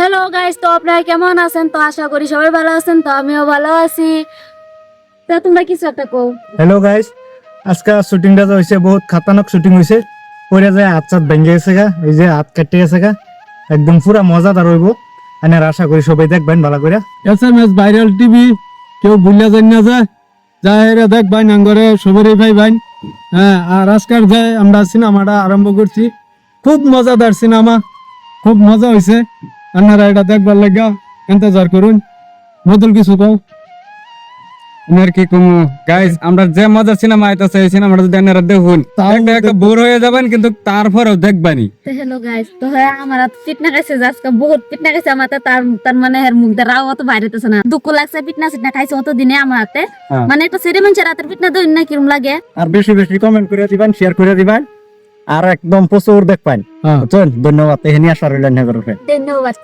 Hello guys, তো আপনারা কেমন আছেন? তো আশা করি সবাই ভালো আছেন। তো আমিও ভালো আছি। তো তোমরা কিছু একটা কও। হ্যালো গাইস, আজকে শুটিংটা হয়েছে বহুত খাতারনাক শুটিং হয়েছে। পরে যায় হাত চাত ভেঙে গেছে গা, এই যে হাত কেটে গেছে গা, একদম পুরা মজাদার হইব। আমি আশা করি সবাই দেখবেন ভালো করে। SMS ভাইরাল টিভি কেউ ভুলিয়া যান না যায় যাহেরা দেখবেন আঙ্গরে সবারই ভাই ভাই। হ্যাঁ, আর আজকাল যে আমরা সিনেমাটা আরম্ভ করছি, খুব মজাদার সিনেমা, খুব মজা হয়েছে। আপনারা এটা দেখবার লাগা ইন্তজার করুন। বদল কিছু কও। আপনার কি কমু গাইস, আমরা যে মজার সিনেমা আইতাছে এই সিনেমাটা যদি আপনারা দেখুন একটা একটা বোর হয়ে যাবেন, কিন্তু তারপরেও দেখবানি। তো হ্যালো গাইস, তো হ্যাঁ আমার পিটনা খাইছে, আজকে বহুত পিটনা খাইছে আমার হাতে। তার মানে এর মুখ দ্বারা অত বাইরেতেছে না, দুঃখ লাগছে। পিটনা সিটনা খাইছে অত দিনে আমার হাতে, মানে একটা সেরে মানুষের হাতের পিটনা দই না কিরম লাগে। আর বেশি বেশি কমেন্ট করে দিবেন, শেয়ার করে দিবেন, আর একদম প্রচুর দেখবেন। হ্যাঁ। বুঝছেন? ধন্যবাদ। এখানে আসার হইলেন না করবে। ধন্যবাদ।